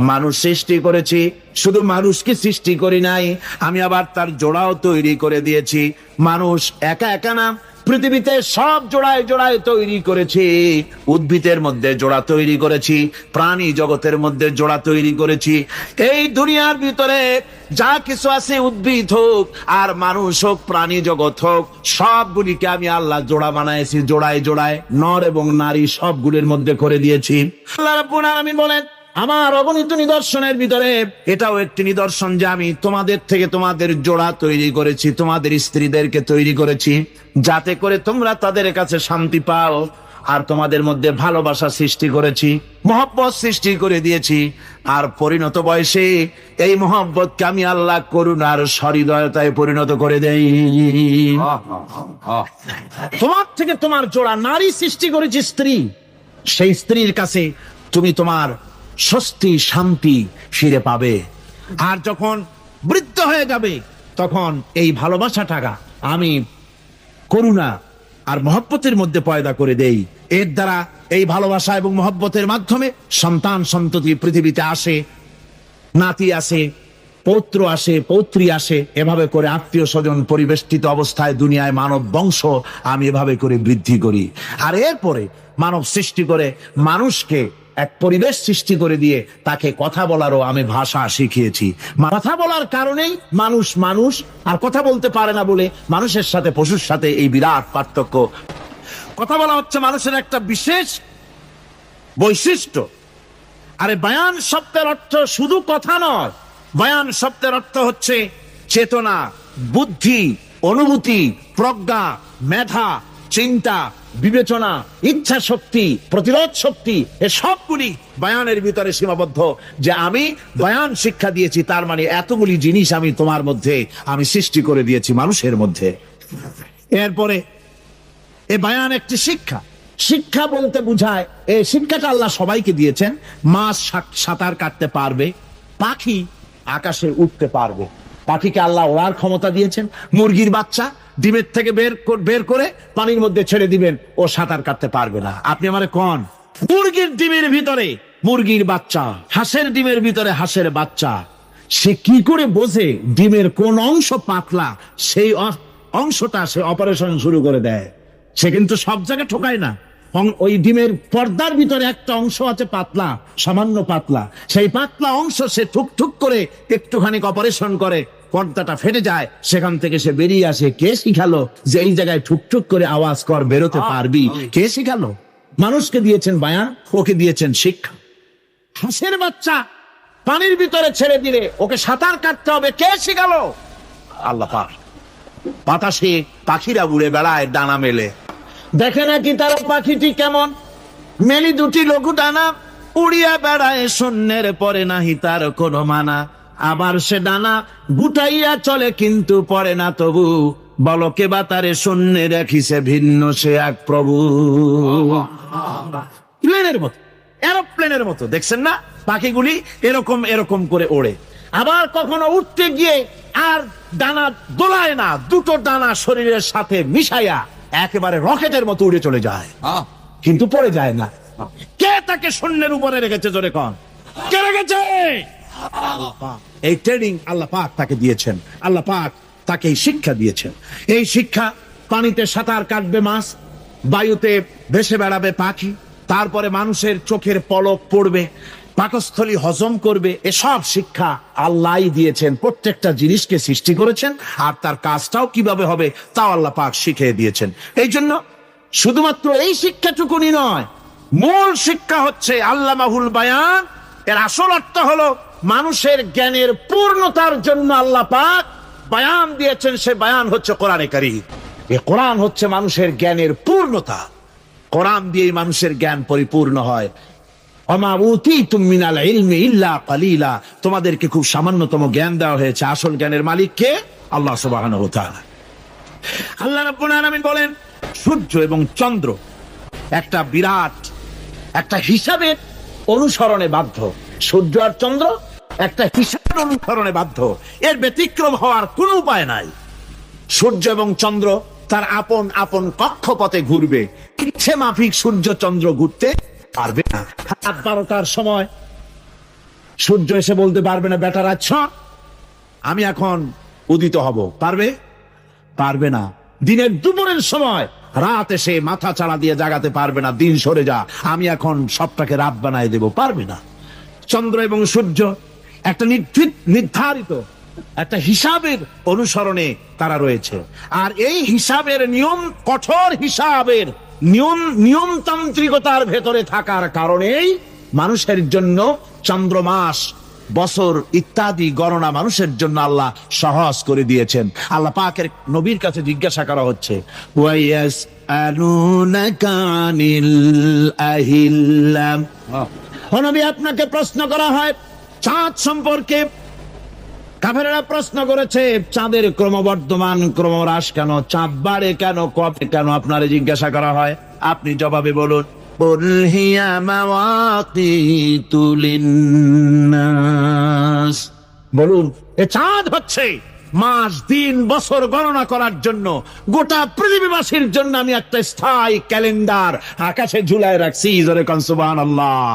মানুষ সৃষ্টি করেছি, শুধু মানুষকে সৃষ্টি করি নাই, আমি আবার তার জোড়াও তৈরি করে দিয়েছি। মানুষ একা একা না, পৃথিবীতে সব জোড়ায় জোড়ায় তৈরি করেছি। উদ্ভিদের মধ্যে জোড়া তৈরি করেছি, প্রাণী জগতের মধ্যে জোড়া তৈরি করেছি। এই দুনিয়ার ভিতরে যা কিছু আছে, উদ্ভিদ হোক আর মানুষ হোক, প্রাণী জগৎ হোক, সবগুলিকে আমি আল্লাহ জোড়া বানাইছি। জোড়ায় জোড়ায় নর এবং নারী সবগুলির মধ্যে করে দিয়েছি। আল্লাহ রাব্বুল আলামিন বলেন, আমার অগণিত নিদর্শনের ভিতরে এটাও একটি নিদর্শন যে আমি তোমাদের থেকে তোমাদের জোড়া তৈরি করেছি, তোমাদের স্ত্রীদেরকে তৈরি করেছি, যাতে করে তোমরা তাদের কাছে শান্তি পাও। আর তোমাদের মধ্যে ভালোবাসা সৃষ্টি করেছি, মহব্বত সৃষ্টি করে দিয়েছি। আর পরিণত বয়সে এই মহব্বতকে আমি আল্লাহ করুণার সহৃদয়তায় পরিণত করে দেই। তোমার থেকে তোমার জোড়া নারী সৃষ্টি করেছি, স্ত্রী। সেই স্ত্রীর কাছে তুমি তোমার স্বস্তি শান্তি ফিরে পাবে। আর যখন বৃদ্ধ হয়ে যাবে, তখন এই ভালোবাসাটা আমি করুণা আর মহব্বতের মধ্যে পয়দা করে দেই। এর দ্বারা এই ভালোবাসা এবং মহব্বতের মাধ্যমে সন্তান সন্ততি পৃথিবীতে আসে, নাতি আসে, পৌত্র আসে, পৌত্রী আসে। এভাবে করে আত্মীয় স্বজন পরিবেষ্টিত অবস্থায় দুনিয়ায় মানব বংশ আমি এভাবে করে বৃদ্ধি করি। আর এরপরে মানব সৃষ্টি করে মানুষকে এক পরিবেশ সৃষ্টি করে দিয়ে তাকে কথা বলারও আমি ভাষা শিখিয়েছি। কথা বলার কারণেই মানুষ মানুষ, আর কথা বলতে পারে না বলে মানুষের সাথে পশুর সাথে এই বিরাট পার্থক্য। কথা বলা হচ্ছে মানুষের একটা বিশেষ বৈশিষ্ট্য। আরে বায়ান শব্দের অর্থ শুধু কথা নয়, বায়ান শব্দের অর্থ হচ্ছে চেতনা, বুদ্ধি, অনুভূতি, প্রজ্ঞা, মেধা, চিন্তা, বিবেচনা, ইচ্ছা শক্তি, প্রতিরোধ শক্তি, এ সবগুলি বায়ানের ভিতরে সীমাবদ্ধ। যে আমি বায়ান শিক্ষা দিয়েছি, তার মানে এতগুলি জিনিস আমি তোমার মধ্যে আমি সৃষ্টি করে দিয়েছি মানুষের মধ্যে। এরপরে এ বায়ান একটি শিক্ষা। শিক্ষা বলতে বুঝায়, এই শিক্ষাটা আল্লাহ সবাইকে দিয়েছেন। মাছ সাঁতার কাটতে পারবে, পাখি আকাশে উঠতে পারবে। পাখিকে আল্লাহ ওড়ার ক্ষমতা দিয়েছেন। মুরগির বাচ্চা ডিমের থেকে বের করে পানির মধ্যে ছেড়ে দিবেন, ও সাঁতার কাটতে পারবে না। আপনি আমারে কোন মুরগির ডিমের ভিতরে মুরগির বাচ্চা, হাঁসের ডিমের ভিতরে হাঁসের বাচ্চা, সে কি করে বোঝে ডিমের কোন অংশ পাতলা, সেই অংশটা সে অপারেশন শুরু করে দেয়। সে কিন্তু সব জায়গায় ঠকায় না। ওই ডিমের পর্দার ভিতরে একটা অংশ আছে পাতলা, সামান্য পাতলা, সেই পাতলা অংশ সে ঠুক করে একটুখানি অপারেশন করে, পর্দাটা ফেটে যায়, সেখান থেকে সে বেরিয়ে আসে। কে শিখালো যে এই জায়গায় ঠুক করে আওয়াজ কর, বেরোতে পারবি? কে শিখালো? মানুষকে দিয়েছেন বায়ান, ওকে দিয়েছেন শিক্ষা। হাঁসের বাচ্চা পানির ভিতরে ছেড়ে দিলে ওকে সাঁতার কাটতে হবে, কে শিখালো? আল্লাহ পাক। বাতাসে পাখিরা উড়ে বেড়ায় ডানা মেলে, দেখে নাকি তার পাখিটি কেমন? মেলি দুটি লঘু ডানা, উড়িয়া বেড়ায় শূন্যের পরে নাহি তার কোনো মানা। আবার সে ডানা গুটাইয়া চলে কিন্তু পড়ে না তবু, বলকে বাতারে শূন্যে রাখিছে ভিন্ন সে এক প্রভু। প্লেনের মতো, এরোপ্লেনের মতো, দেখছেন না পাখিগুলি এরকম এরকম করে ওড়ে। আবার কখনো উঠতে গিয়ে আর ডানা দোলায় না, দুটো ডানা শরীরের সাথে মিশাইয়া একেবারে রকেটের মতো উড়ে চলে যায়, কিন্তু পড়ে যায় না। কে তাকে শূন্যের উপরে রেখেছে? জোরে কন, কে রেখেছে? এই ট্রেনিং আল্লাহ পাক তাকে দিয়েছেন। আল্লাহ পাক তাকে এই শিক্ষা দিয়েছেন। এই শিক্ষা, পানিতে সাঁতার কাটবে মাছ, বায়ুতে ভেসে বেড়াবে পাখি, তারপরে মানুষের চোখের পলক পড়বে, পাকস্থলী হজম করবে, এসব শিক্ষা আল্লাহ দিয়েছেন। প্রত্যেকটা জিনিসকে সৃষ্টি করেছেন, আর তার কাজটাও কিভাবে হবে তাও আল্লাহ পাক শিখিয়ে দিয়েছেন। এই জন্য শুধুমাত্র এই শিক্ষাটুকুনি নয়, মূল শিক্ষা হচ্ছে আল্লামাহুল বায়ান। এর আসল অর্থ হলো মানুষের জ্ঞানের পূর্ণতার জন্য আল্লাহ পাক বায়ান দিয়েছেন। সে বায়ান হচ্ছে কোরআনে কারীম। এই কোরআন হচ্ছে মানুষের জ্ঞানের পূর্ণতা। কোরআন দিয়েই মানুষের জ্ঞান পরিপূর্ণ হয়। ওমা উতীতুম মিনাল ইলমি ইল্লা কালিলা, তোমাদেরকে খুব সামান্যতম জ্ঞান দেওয়া হয়েছে। আসল জ্ঞানের মালিক কে? আল্লাহ সুবহানাহু ওয়া তাআলা। আল্লাহ রাব্বুল আলামিন বলেন, সূর্য এবং চন্দ্র একটা বিরাট একটা হিসাবের অনুসরণে বাধ্য। সূর্য আর চন্দ্র একটা হিসাবের অনুসরণে বাধ্য, এর ব্যতিক্রম হওয়ার কোনো উপায় নাই। সূর্য এবং চন্দ্র তার আপন আপন কক্ষপথে ঘুরবে, ইচ্ছে মাফিক সূর্য চন্দ্র ঘুরতে পারবে না। রাত 12টার সময় সূর্য এসে বলতে পারবে না বেটা রাত আমি এখন উদিত হব, পারবে? পারবে না। দিনের দুপুরের সময় রাত এসে মাথা চাড়া দিয়ে জাগাতে পারবে না, দিন সরে যা আমি এখন সবটাকে রাত বানায় দেব, পারবে না। চন্দ্র এবং সূর্য একটা নির্ধারিত একটা হিসাবের অনুসরণে তারা রয়েছে, আর এই হিসাবের নিয়ম, কঠোর হিসাবের নিয়মতান্ত্রিকতার ভেতরে থাকার কারণেই মানুষের জন্য চন্দ্র, মাস, বছর ইত্যাদি গণনা মানুষের জন্য আল্লাহ সহজ করে দিয়েছেন। আল্লাহ পাকের নবীর কাছে জিজ্ঞাসা করা হচ্ছে, ও নবী, আপনাকে প্রশ্ন করা হয় চাঁদ সম্পর্কে। কাফেররা প্রশ্ন করেছে চাঁদের ক্রমবর্ধমান ক্রমহ্রাস কেন, চাঁদ বাড়ে কেন, কমে কেন, আপনারে জিজ্ঞাসা করা হয়, আপনি জবাবে বলুন, বলুন এ চাঁদ হচ্ছে মাস, দিন, বছর গণনা করার জন্য, গোটা পৃথিবীবাসীর জন্য আমি একটা স্থায়ী ক্যালেন্ডার আকাশে ঝুলায় রাখছি। জোরে কোন সুবহানাল্লাহ।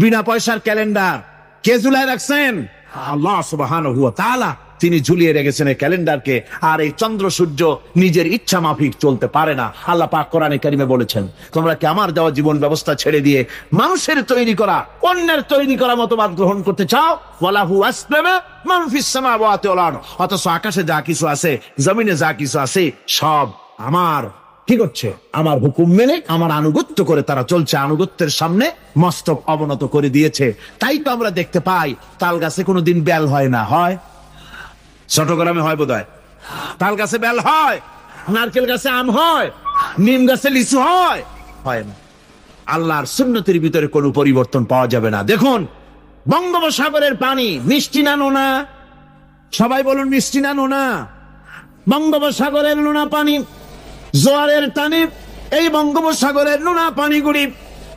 বিনা পয়সার ক্যালেন্ডার কে ঝুলায় রাখছেন? আল্লাহ সুবহানাহু ওয়া তাআলা তিনি ঝুলিয়ে রেখেছেন এই ক্যালেন্ডারকে। আর এই চন্দ্র সূর্য নিজের ইচ্ছা মাফিক চলতে পারে না। আল্লাহ পাক কোরআনে কারিমে বলেছেন, তোমরা কি আমার দেওয়া জীবন ব্যবস্থা ছেড়ে দিয়ে মানুষের তৈরি করা, অন্যের তৈরি করা মতবাদ গ্রহণ করতে চাও? ওয়ালাহু আসলামা মান ফিস সামাওয়াতি ওয়াল আরদ। অথচ আকাশে যা কিছু আছে, জমিনে যা কিছু আছে, সব আমার কি করছে? আমার হুকুম মেনে, আমার আনুগত্য করে তারা চলছে। আনুগত্যের সামনে মস্তক অবনত করে দিয়েছে। তাই তো আমরা দেখতে পাই তাল গাছে কোনোদিন বেল হয় না, হয়? চট্টগ্রামে হয় বোধহয়। তাল গাছে বেল হয়, নারকেল গাছে আম হয়, নিম গাছে লিচু হয়, হয় না। আল্লাহর সুন্নতের ভিতরে কোনো পরিবর্তন পাওয়া যাবে না। দেখুন বঙ্গোপসাগরের পানি মিষ্টি না নোনা? সবাই বলুন মিষ্টি না নোনা? বঙ্গোপসাগরের নোনা পানি জোয়ারের টানে এই বঙ্গোপসাগরের নোনা পানিগুলি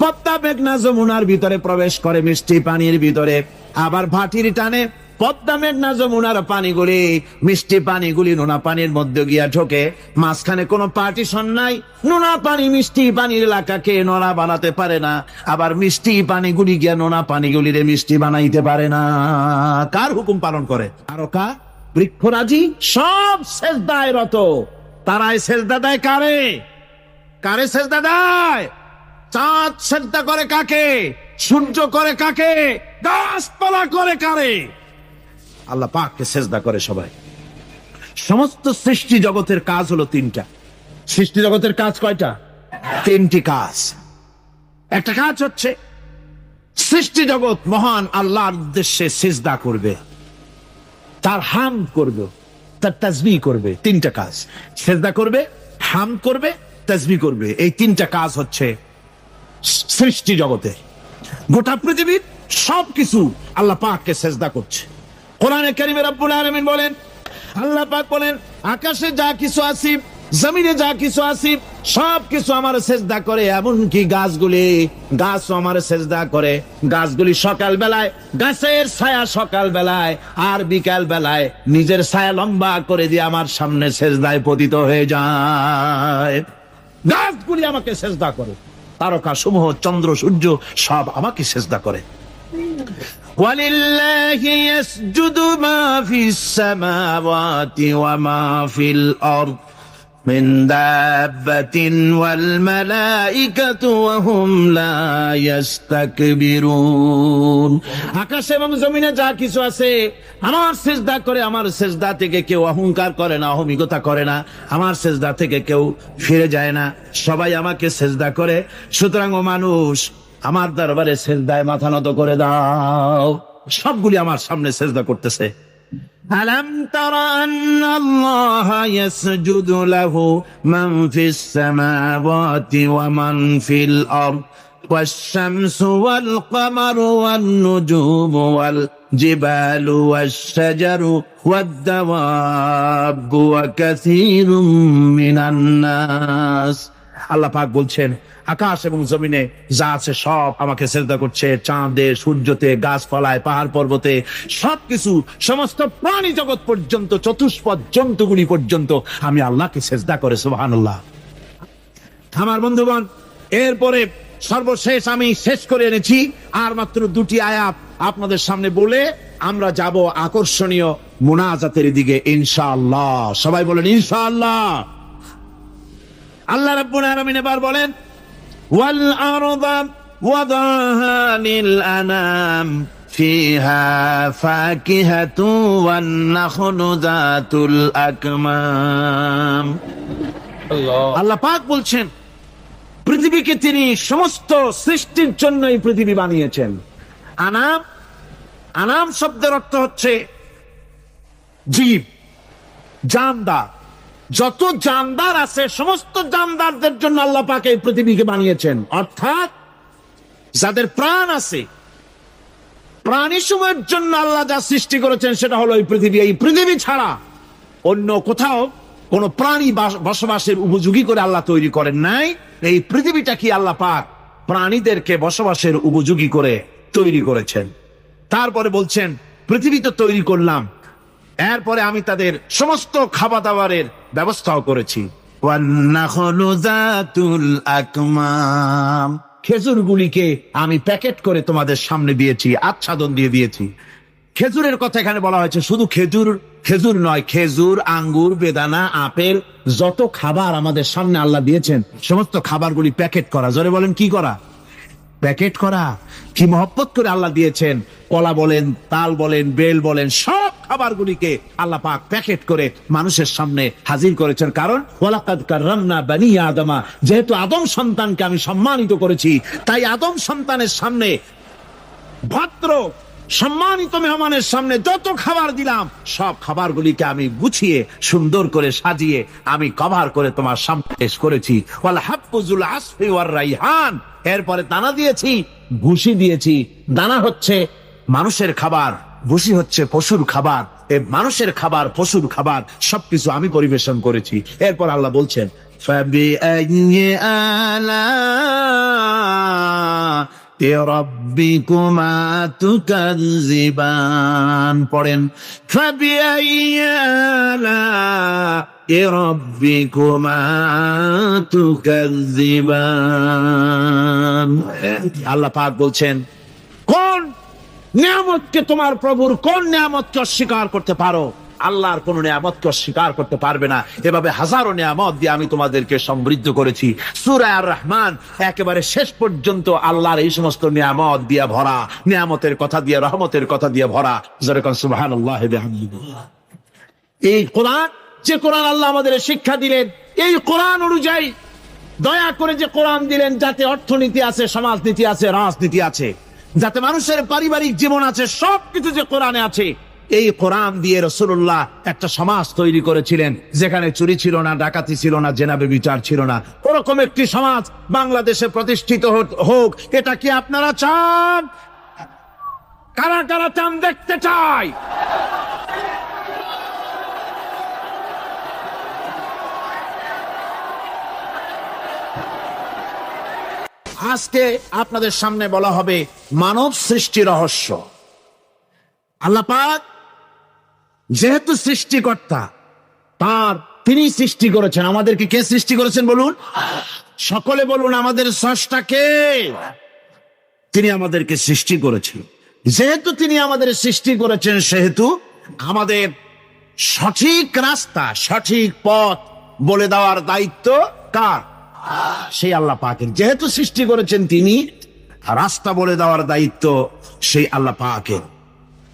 পদ্মা মেঘনা যমুনার ভিতরে প্রবেশ করে মিষ্টি পানির ভিতরে, আবার ভাটির টানে পদ্মা মেঘনা যমুনার পানিগুলি, মিষ্টি পানিগুলি নোনা পানির মধ্যে গিয়া ঢোকে। মাঝখানে কোনো পার্টিশন নাই। নোনা পানি মিষ্টি পানির এলাকাকে নোনা বানাতে পারে না, আবার মিষ্টি পানিগুলি গিয়া নোনা পানিগুলিরে মিষ্টি বানাইতে পারে না। কার হুকুম পালন করে? তারকা, বৃক্ষরাজি সব সেজদায় রত। তারাই সেজদা দেয় কারে? কারে সেজদা দেয়? চাঁদ সেজদা করে কাকে? সূর্য করে কাকে? গাছপালা করে কারে? আল্লাহ পাককে সেজদা করে সবাই। সমস্ত সৃষ্টি জগতের কাজ হলো তিনটা। সৃষ্টি জগতের কাজ কয়টা? তিনটি কাজ। একটা কাজ হচ্ছে সৃষ্টি জগৎ মহান আল্লাহর উদ্দেশ্যে সিজদা করবে, তার হামদ করবে, তার তাসবিহ করবে। তিনটা কাজ, সিজদা করবে, হামদ করবে, তাসবিহ করবে। এই তিনটা কাজ হচ্ছে সৃষ্টি জগতে। গোটা পৃথিবীর সবকিছু আল্লাহ পাককে সিজদা করছে। কোরআনে কারিমে রব্বুল আলামিন বলেন, আল্লাহ পাক বলেন, আকাশে যা কিছু আছে, জমিনে যা কিছু আছে, সবকিছু আমার সিজদা করে। এমনকি গাছগুলি, গাছও আমার সিজদা করে। গাছগুলি সকাল বেলায় গাছের ছায়া সকাল বেলায়, আর বিকাল বেলায় নিজের ছায়া লম্বা করে দিয়ে আমার সামনে সিজদায় পতিত হয়ে যায়। গাছগুলি আমাকে সিজদা করে, তারকা সমূহ, চন্দ্র সূর্য সব আমাকে সিজদা করে। وَلِلَّهِ يَسْجُدُ مَا فِي السَّمَاوَاتِ وَمَا فِي الْأَرْضِ مِنْ دَابَّةٍ وَالْمَلَائِكَةُ وَهُمْ لَا يَسْتَكْبِرُونَ। আকাশ এবং জমিনে যা কিছু আছে আমার সিজদা করে। আমার সিজদা থেকে কেউ অহংকার করে না, অহমিকতা করে না। আমার সিজদা থেকে কেউ ফিরে যায় না, সবাই আমাকে সিজদা করে। সুতরাং ও মানুষ, আমার দরবারে সিজদায় মাথা নত করে দাও। সবগুলি আমার সামনে সিজদা করতেছে। আলাম তারা আন্নাল্লাহা ইয়াসজুদু লাহু মান ফিস সামাওয়াতি ওয়া মান ফিল আরদ ওয়াশ-শামসু ওয়াল কামারু ওয়ান নুজুমু ওয়াল জিবালু ওয়াশ-শাজারু ওয়াদ-দাওয়াবু ওয়া কাসীরুম মিনান নাস। আল্লাহ পাক বলছেন, আকাশ এবং জমিনে যা আছে সব আমাকে সিজদা করছে। চাঁদে, সূর্যতে, গাছপালায়, পাহাড় পর্বতে, সবকিছু, সমস্ত প্রাণী জগৎ পর্যন্ত, চতুষ্পদ জন্তুগুলি পর্যন্ত আমি আল্লাহকে সিজদা করে। সুবহানাল্লাহ। আমার বন্ধুগণ, এরপরে সর্বশেষ আমি শেষ করে এনেছি আর মাত্র দুটি আয়াত। আপনাদের সামনে বলে আমরা যাব আকর্ষণীয় মুনাজাতের দিকে ইনশাআল্লাহ। সবাই বলেন ইনশাআল্লাহ। আল্লাহ রাব্বুল আলামিন এবার বলেন ওয়াল আরদা ওয়াদাহা লিল আনাম ফিহা ফাকিহাতু ওয়ান নাখলু যাতুল আকমাম। আল্লাহ পাক বলছেন পৃথিবীকে তিনি সমস্ত সৃষ্টির জন্য এই পৃথিবী বানিয়েছেন। আনাম, আনাম শব্দের অর্থ হচ্ছে জীব, জানদার। যত জানদার আছে সমস্ত জানদারদের জন্য আল্লাহ পাক এই পৃথিবীকে বানিয়েছেন। অর্থাৎ যাদের প্রাণ আছে, প্রাণী সময়ের জন্য আল্লাহ যা সৃষ্টি করেছেন সেটা হলো এই পৃথিবী। এই পৃথিবী ছাড়া অন্য কোথাও কোন প্রাণী বসবাসের উপযোগী করে আল্লাহ তৈরি করেন নাই। এই পৃথিবীটা কি আল্লাহ পাক প্রাণীদেরকে বসবাসের উপযোগী করে তৈরি করেছেন। তারপরে বলছেন পৃথিবী তো তৈরি করলাম, এরপরে আমি তাদের সমস্ত খাবার দাবারের ব্যবস্থাও করেছি। খেজুরগুলিকে আমি প্যাকেট করে তোমাদের সামনে দিয়েছি, আচ্ছাদন দিয়ে দিয়েছি। খেজুরের কথা এখানে বলা হয়েছে, শুধু খেজুর খেজুর নয়, খেজুর, আঙ্গুর, বেদানা, আপেল, যত খাবার আমাদের সামনে আল্লাহ দিয়েছেন সমস্ত খাবারগুলি প্যাকেট করা। জোরে বলেন কি করা? প্যাকেট করা। কি মহব্বত করে আল্লাহ দিয়েছেন। কলা বলেন, তাল বলেন, বেল বলেন, সব খাবারগুলিকে আল্লাহ পাক প্যাকেট করে মানুষের সামনে হাজির করেছেন। কারণ ওয়ালাকাদ কাররামনা বানি আদমা, যেহেতু আদম সন্তানকে আমি সম্মানিত করেছি, তাই আদম সন্তানের সামনে, ভদ্র সম্মানিত মেহমানের সামনে যত খাবার দিলাম সব খাবারগুলিকে আমি গুছিয়ে সুন্দর করে সাজিয়ে আমি কভার করে তোমার সামনে পেশ করেছি। ওয়াল হাফযুল আসফি ওয়ার রাইহান, এরপরে দানা দিয়েছি, ভুসি দিয়েছি। দানা হচ্ছে মানুষের খাবার, ভুসি হচ্ছে পশুর খাবার। এই মানুষের খাবার, পশুর খাবার সবকিছু আমি পরিবেশন করেছি। এরপর আল্লাহ বলছেন ফাবিআইয়ি আলা'i রাব্বিকুমা তুকাযযিবান। পড়েন ফাবিআইয়ি আলা'i রাব্বিকুমা তুকাযযিবান। আল্লাহ পাক বলছেন কোন নিয়ামতকে, তোমার প্রভুর কোন নিয়ামতকে অস্বীকার করতে পারো? আল্লাহর কোন নিয়ামতকে অস্বীকার করতে পারবে না। এভাবে হাজারো নিয়ামত দিয়ে আমি তোমাদেরকে সমৃদ্ধ করেছি। সূরা আর রহমান একেবারে শেষ পর্যন্ত আল্লাহর এই সমস্ত নিয়ামত দিয়ে ভরা, নিয়ামতের কথা দিয়ে, রহমতের কথা দিয়ে ভরা। যেরকম সুবহানাল্লাহ বিহামদিহি। এই কোরআন, যে কোরআন আল্লাহ আমাদের শিক্ষা দিলেন, এই কোরআন অনুযায়ী দয়া করে যে কোরআন দিলেন, যাতে অর্থনীতি আছে, সমাজনীতি আছে, রাজনীতি আছে, যাতে মানুষের পারিবারিক জীবন আছে, সবকিছু যে কোরআনে আছে। এই কোরআন দিয়ে রাসূলুল্লাহ একটা সমাজ তৈরি করেছিলেন যেখানে চুরি ছিল না, ডাকাতি ছিল না, জেনা ব্যভিচার ছিল না। ওরকম একটি সমাজ বাংলাদেশে প্রতিষ্ঠিত হোক, এটা কি আপনারা চান? কারা কারা চান? দেখতে চাই। আজকে আপনাদের সামনে বলা হবে মানব সৃষ্টি রহস্য। আল্লাহ পাক যেহেতু সৃষ্টিকর্তা, তিনি সৃষ্টি করেছেন। আমাদেরকে কে সৃষ্টি করেছেন বলুন? সকলে বলুন আমাদের স্রষ্টা কে? তিনি আমাদেরকে সৃষ্টি করেছেন। যেহেতু তিনি আমাদের সৃষ্টি করেছেন, সেহেতু আমাদের সঠিক রাস্তা, সঠিক পথ বলে দেওয়ার দায়িত্ব কার? সেই আল্লাহ পাকের। যেহেতু সৃষ্টি করেছেন তিনি, রাস্তা বলে দেওয়ার দায়িত্ব সেই আল্লাহ পাকের।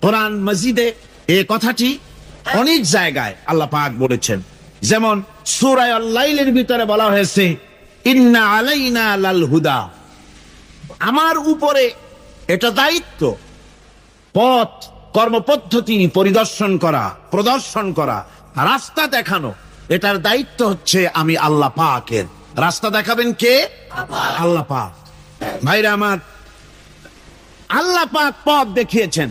কোরআন মাজিদে এই কথাটি অনেক জায়গায় আল্লাহ পাক বলেছেন। যেমন সূরা আল-লাইলের ভিতরে বলা হয়েছে ইন্না আলাইনা লাল হুদা, আমার উপরে এটা দায়িত্ব, পথ কর্মপদ্ধতি পরিদর্শন করা, প্রদর্শন করা, রাস্তা দেখানো, এটার দায়িত্ব হচ্ছে আমি আল্লাহ পাকের। রাস্তা দেখাবেন কে? আল্লাহ পাক। ভাইরা আমার, আল্লাহ পাক পথ দেখিয়েছেন,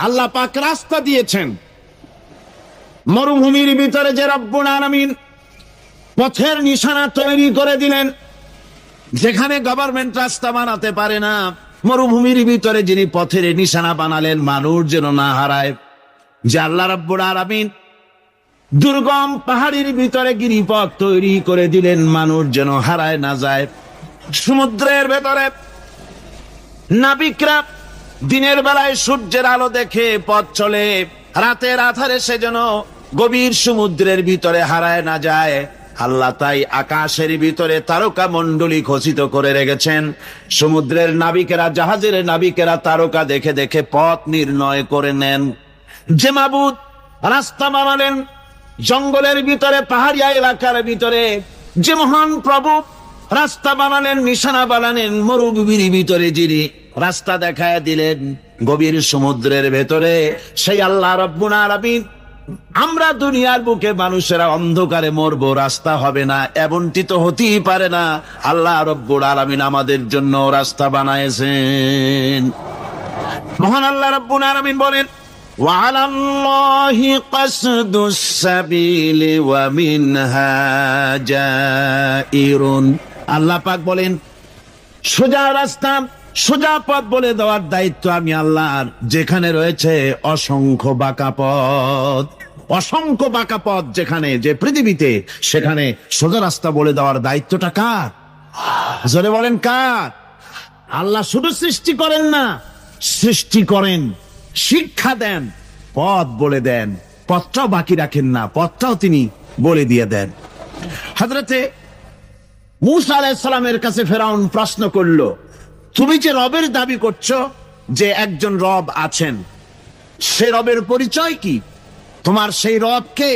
আল্লাহ পাক রাস্তা দিয়েছেন। মরুভূমির ভিতরে যে রব্বুল আলামিন পথের নিশানা তৈরি করে দিলেন, যেখানে গভর্নমেন্ট রাস্তা বানাতে পারে না, মরুভূমির ভিতরে যিনি পথের নিশানা বানালেন মানুষ যেন না হারায়, যে আল্লাহ রব্বুল আলামিন দুর্গম পাহাড়ের ভিতরে গিরিপথ তৈরি করে দিলেন মানুষ যেন হারায় না যায়। সমুদ্রের ভেতরে নাবিকরা দিনের বেলায় সূর্যের আলো দেখে পথ চলে, রাতের আধারে সে যেন গভীর সমুদ্রের ভিতরে হারায় না যায়। আল্লাহ তাই আকাশের ভিতরে তারকা মণ্ডলী খচিত করে রেখেছেন। সমুদ্রের নাবিকেরা, জাহাজের নাবিকেরা তারকা দেখে দেখে পথ নির্ণয় করে নেন। যে মাবুদ রাস্তা বানালেন জঙ্গলের ভিতরে, পাহাড়িয়া এলাকার ভিতরে, যে মহান প্রভু রাস্তা বানালেন, নিশানা বানালেন মরুভূমির ভিতরে, যিনি রাস্তা দেখায় দিলেন গভীর সমুদ্রের ভেতরে, সেই আল্লাহ রব্বুল আলামিন। আমরা দুনিয়ার বুকে মানুষেরা অন্ধকারে মরবো, রাস্তা হবে না, এমনটি তো হতেই পারে না। আল্লাহ রব্বুল আলামিন আমাদের জন্য রাস্তা বানাইছেন। মহান আল্লাহ রব্বুল আলামিন বলেন, وعلى الله قصد السبيل ومنها جائر। আল্লাহ পাক বলেন, সোজা রাস্তা, সোজা পথ বলে দেওয়ার দায়িত্ব আমি আল্লাহর। যেখানে রয়েছে অসংখ্য বাঁকা পথ, অসংখ্য বাঁকা পথ যেখানে, যে পৃথিবীতে, সেখানে সোজা রাস্তা বলে দেওয়ার দায়িত্বটা কার? জোরে বলেন কার? আল্লাহ শুধু সৃষ্টি করেন না, সৃষ্টি করেন, শিক্ষা দেন, পথ বলে দেন, পথটাও বাকি রাখেন না, পথটাও তিনি বলে দিয়ে দেন। হযরতে মূসা আলাইহিস সালামের কাছে ফেরাউন প্রশ্ন করলো, তুমি যে রবের দাবি করছো, যে একজন রব আছেন, সে রবের পরিচয় কি? তোমার সেই রব কে?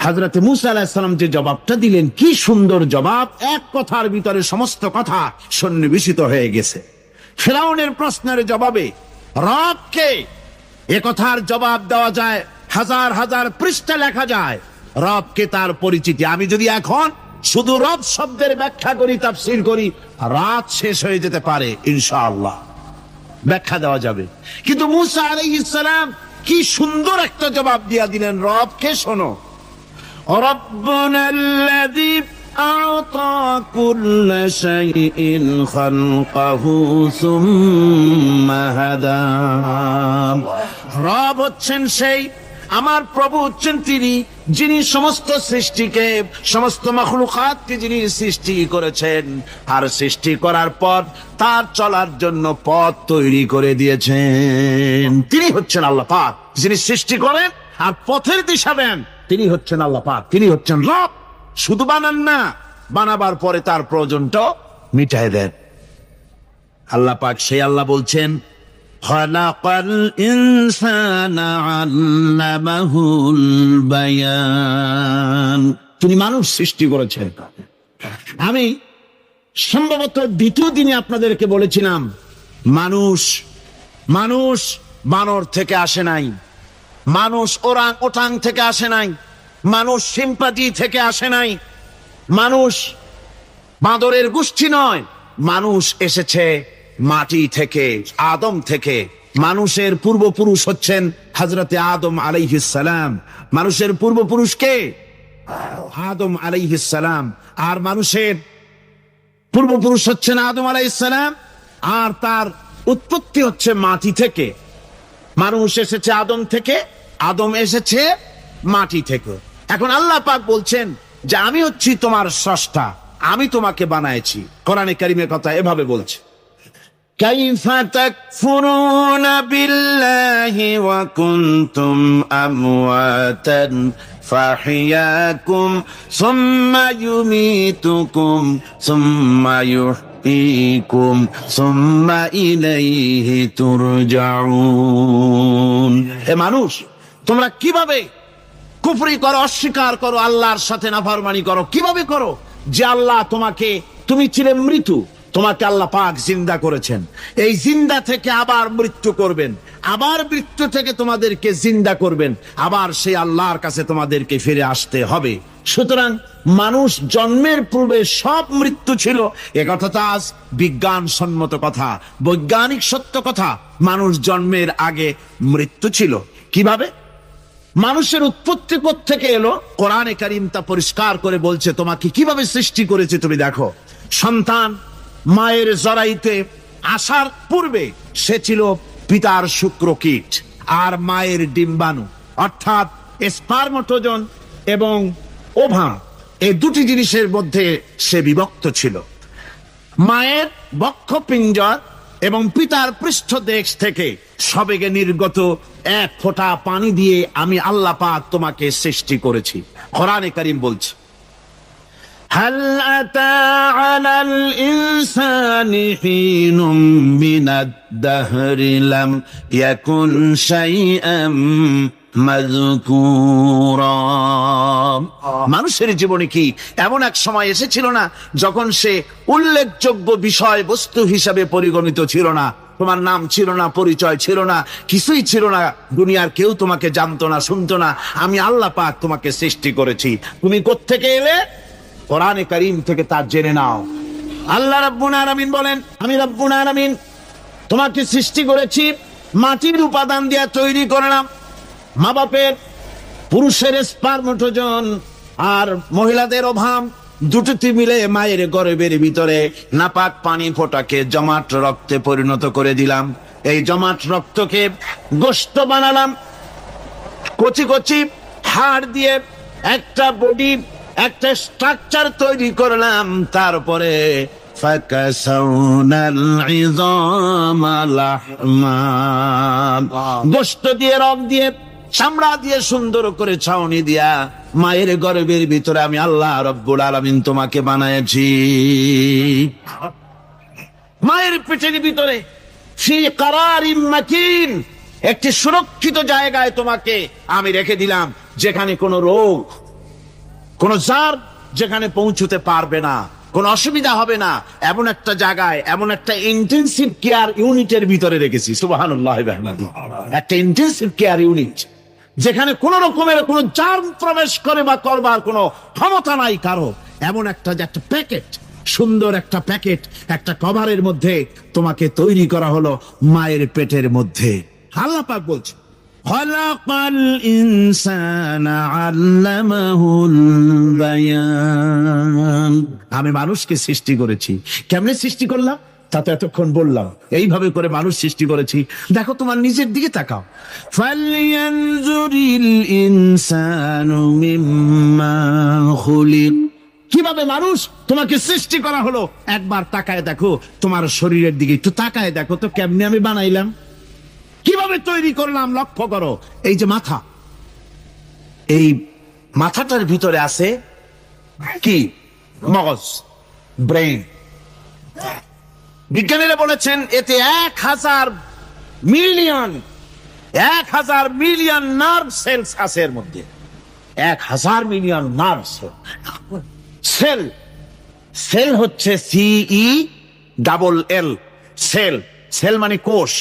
হযরতে মূসা আলাইহিস সালাম যে জবাবটা দিলেন, কি সুন্দর জবাব! এক কথার ভিতরে সমস্ত কথা সন্নিবেশিত হয়ে গেছে। ফেরাউনের প্রশ্নের জবাবে রব কে, এ কথার জবাব দেওয়া যায়, হাজার হাজার পৃষ্ঠা লেখা যায়। রব কে, তার পরিচিতি। আমি যদি এখন শুধু রব শব্দের ব্যাখ্যা করি, তাফসীর করি, রাত শেষ হয়ে যেতে পারে, ইনশাআল্লাহ ব্যাখ্যা দেওয়া যাবে। কিন্তু মূসা আলাইহিস সালাম কি সুন্দর একটা জবাব দিয়া দিলেন। রব কে শোনো, রব্বুনাল্লাযী আ'তা কুল্লা শাইইন খালকাহু সুম্মা হাদা। রব হচ্ছেন সেই, আমার প্রভু হচ্ছেন তিনি, যিনি সমস্ত সৃষ্টিকে, সমস্ত মাখলুকাতকে যিনি সৃষ্টি করেছেন, আর সৃষ্টি করার পর তার চলার জন্য পথ তৈরি করে দিয়েছেন। তিনি হচ্ছেন আল্লাহ পাক, যিনি সৃষ্টি করেন আর পথের দিশা দেন। তিনি হচ্ছেন আল্লাহ পাক, তিনি হচ্ছেন রব। শুধু বানান না, বানাবার পরে তার প্রয়োজনটাও মিটায় দেন। আল্লাহ পাক সেই আল্লাহ বলছেন, খালাকাল ইনসানা আল্লামাহুল বায়ান। তিনি মানুষ সৃষ্টি করেছেন। আমি সম্ভবত দ্বিতীয় দিনে আপনাদেরকে বলেছিলাম, মানুষ বানর থেকে আসে নাই, মানুষ ওরাং ওটাং থেকে আসে নাই, মানুষ সিম্পাজি থেকে আসে নাই, মানুষ বাঁদরের গোষ্ঠী নয়, মানুষ এসেছে মাটি থেকে, আদম থেকে। মানুষের পূর্বপুরুষ হচ্ছেন হযরতে আদম আলাইহিস সালাম। মানুষের পূর্বপুরুষ কে? আদম আলাইহিস সালাম। আর মানুষের পূর্বপুরুষ হচ্ছেন আদম আলাইহিস সালাম, আর তার উৎপত্তি হচ্ছে মাটি থেকে। মানুষ এসেছে আদম থেকে, আদম এসেছে মাটি থেকে। এখন আল্লাহ পাক বলছেন যে আমি হচ্ছি তোমার স্রষ্টা, আমি তোমাকে বানাইছি। কোরআনে কারীমের কথা এভাবে বলছে, কাইফা তাকফুরুনা বিল্লাহি ওয়া কুনতুম আমওয়াতান ফাহিয়াকুম সুম্মা ইউমীতুকুম সুম্মা ইউহয়ীকুম সুম্মা ইলাইহি তুরজাউন। হে মানুষ, তোমরা কিভাবে কুফরি করো, অস্বীকার করো, আল্লাহর সাথে নাফরমানি করো? কিভাবে করো? যে আল্লাহ তোমাকে, তুমি ছিলে মৃত্যু, তোমাকে আল্লাহ পাক জিন্দা করেছেন, এই জিন্দা থেকে আবার মৃত্যু করবেন, আবার মৃত্যু থেকে তোমাদেরকে জিন্দা করবেন, আবার সেই আল্লাহর কাছে তোমাদেরকে ফিরে আসতে হবে। সুতরাং মানুষ জন্মের পূর্বে সব মৃত্যু ছিল, একথা তো আজ বিজ্ঞানসম্মত কথা, বৈজ্ঞানিক সত্য কথা। মানুষ জন্মের আগে মৃত্যু ছিল। কিভাবে? মানুষের উৎপত্তি থেকে এলো, কোরআনে কারীম তা পরিষ্কার করে বলছে। তোমাকে কিভাবে সৃষ্টি করেছে তুমি দেখো। সন্তান মায়ের জরাইতে আসার পূর্বে সে ছিল পিতার শুক্রকীট আর মায়ের ডিম্বাণু, অর্থাৎ স্পার্মটোজন এবং ওভা, এই দুটি জিনিসের মধ্যে সে বিভক্ত ছিল। মায়ের বক্ষপিঞ্জর এবং পিতার পৃষ্ঠদেশ থেকে সবেগে নির্গত এক ফোঁটা পানি দিয়ে আমি আল্লাহ পাক তোমাকে সৃষ্টি করেছি। কোরআনে কারীম বলছে, হাল আতা আলাল ইনসানি হিনুম মিনাদ দাহরি লাম ইয়াকুন শাইআম মাযকুরা। মানুষের জীবনে কি এমন এক সময় এসেছিল না যখন সে উল্লেখযোগ্য বিষয় বস্তু হিসাবে পরিগণিত ছিল না? তোমার নাম ছিল না, পরিচয় ছিল না, কিছুই ছিল না, দুনিয়ার কেউ তোমাকে জানতো না, শুনতো না। আমি আল্লাহ পাক তোমাকে সৃষ্টি করেছি। তুমি কোত্থেকে এলে? কোরআনে কারীম থেকে তা জেনে নাও। আল্লাহ রাব্বুল আলামিন বলেন, আমি রাব্বুল আলামিন তোমাকে সৃষ্টি করেছি, মাটির উপাদান দিয়ে তৈরি করলাম। মা বাপের, পুরুষের স্পার্মটোজন আর মহিলাদের ওভাম দুটোতে মিলে মায়ের গর্ভের ভিতরে নাপাক পানি ফোঁটাকে জমাট রক্তে পরিণত করে দিলাম। এই জমাট রক্তকে গোশত বানালাম, কচি কচি হাড় দিয়ে একটা বডি, একটা স্ট্রাকচার তৈরি করলাম। তারপরে ফাকাসাউনাল ইযামা লাহমা, গোশত দিয়ে, রক দিয়ে, চামড়া দিয়ে সুন্দর করে ছাউনি দিয়া মায়ের গর্ভের ভিতরে আমি আল্লাহ রব্বুল আলামিন তোমাকে বানাইছি। মায়ের পেটের ভিতরে ফি কারারিম মাকিন, একটি সুরক্ষিত জায়গায় তোমাকে আমি রেখে দিলাম, যেখানে কোনো রোগ, কোন জার যেখানে পৌঁছতে পারবে না, কোনো অসুবিধা হবে না। এমন একটা জায়গায়, এমন একটা ইন্টেনসিভ কেয়ার ইউনিটের ভিতরে রেখেছি। সুবহানাল্লাহ, একটা ইন্টেনসিভ কেয়ার ইউনিট যেখানে কোন রকমের কোন জার্ম প্রবেশ করে বা করবার কোনো ক্ষমতা নাই কারো। এমন একটা প্যাকেট, সুন্দর একটা প্যাকেট, একটা কভারের মধ্যে তোমাকে তৈরি করা হলো মায়ের পেটের মধ্যে। আল্লাহ পাক বলছে, খালাকাল ইনসানা আল্লামাহুল বায়ান। আমি মানুষকে সৃষ্টি করেছি। কেমনে সৃষ্টি করলাম তা তো এতক্ষণ বললাম। এইভাবে করে মানুষ সৃষ্টি করেছি। দেখো, তোমার নিজের দিকে তাকাও। ফালয়ানজুরিল ইনসানু মিম্মা খুলিক। কিভাবে মানুষ তোমাকে সৃষ্টি করা হলো একবার তাকায় দেখো, তোমার শরীরের দিকে একটু তাকায় দেখো তো কেমনে আমি বানাইলাম, কিভাবে তৈরি করলাম। লক্ষ্য করো, এই যে মাথা, এই মাথাটার ভিতরে আছে কি? মগজ, ব্রেন। বিজ্ঞানীরা বলেছেন এতে 1000 মিলিয়ন নার্ভ সেলস আছে এর মধ্যে। 1000 মিলিয়ন নার্ভ সেল। সেল হচ্ছে CELL, সেল। সেল মানে কোষ।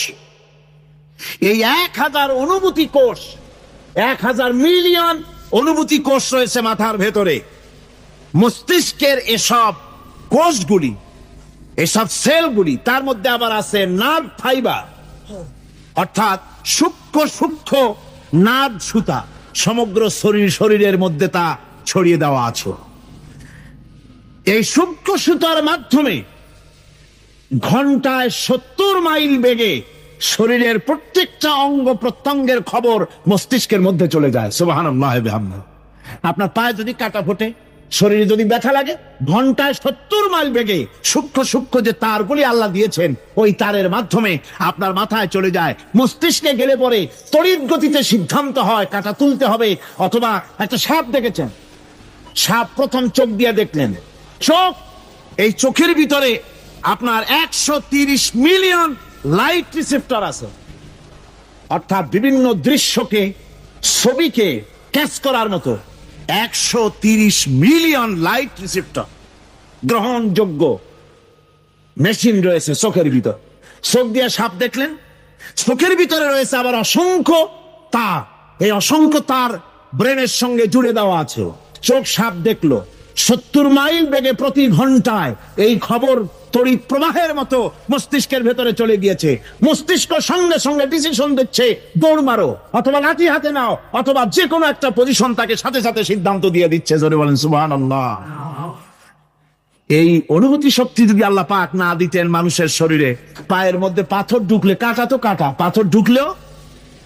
এই 1000 অনুভূতি কোষ, 1000 মিলিয়ন অনুভূতি কোষ রয়েছে মাথার ভেতরে। মস্তিষ্কের এসব কোষগুলি, এসব সেলগুলি, তার মধ্যে আবার আছে নার্ভ ফাইবার, অর্থাৎ সূক্ষ্ম সূক্ষ্ম নার্ভ সুতা। সমগ্র শরীরের মধ্যে তা ছড়িয়ে দেওয়া আছে। এই সূক্ষ্ম সুতার মাধ্যমে ঘন্টায় 70 মাইল বেগে শরীরের প্রত্যেকটা অঙ্গ প্রত্যঙ্গের খবর মস্তিষ্কের মধ্যে চলে যায়। সুবহানাল্লাহ বিহামদিহি। আপনার পায়ে যদি কাটা ফোটে, শরীরে যদি ব্যথা লাগে, ঘন্টায় 70 মাইল বেগে সূক্ষ্ম সূক্ষ্ম যে তারগুলি আল্লাহ দিয়েছেন, ওই তারের মাধ্যমে আপনার মাথায় চলে যায়। মস্তিষ্কে গেলে পরে তড়িৎ গতিতে সিদ্ধান্ত হয় কাটা তুলতে হবে। অথবা একটা সাপ দেখেছেন, সাপ প্রথম চোখ দিয়ে দেখলেন, চোখ, এই চোখের ভিতরে আপনার 130 মিলিয়ন লাইট রিসেপ্টর আছে, অর্থাৎ বিভিন্ন দৃশ্যকে, ছবিকে ক্যাচ করার মতো 130 মিলিয়ন লাইট রিসেপ্টর গ্রহণযোগ্য মেশিন রয়েছে চোখের ভিতর। চোখ দিয়ে সাপ দেখলেন, চোখের ভিতরে রয়েছে আবার অসংখ্য তার। এই অসংখ্য তার ব্রেনের সঙ্গে জুড়ে দেওয়া আছে। চোখ সাপ দেখলো, 70 মাইল বেগে প্রতি ঘন্টায় এই খবর তড়িৎ প্রবাহের মতো মস্তিষ্কের ভেতরে চলে গিয়েছে। মস্তিষ্ক সঙ্গে সঙ্গে ডিসিশন দিচ্ছে, দৌড় মারো, অথবা লাঠি হাতে নাও, অথবা যে কোনো একটা পজিশন তাকে সাথে সাথে সিদ্ধান্ত দিয়ে দিচ্ছে। জোরে বলেন সুবহানাল্লাহ। এই অনুভূতি শক্তি যদি আল্লাহ পাক না দিতেন মানুষের শরীরে, পায়ের মধ্যে পাথর ঢুকলে, কাটা তো কাটা, পাথর ঢুকলেও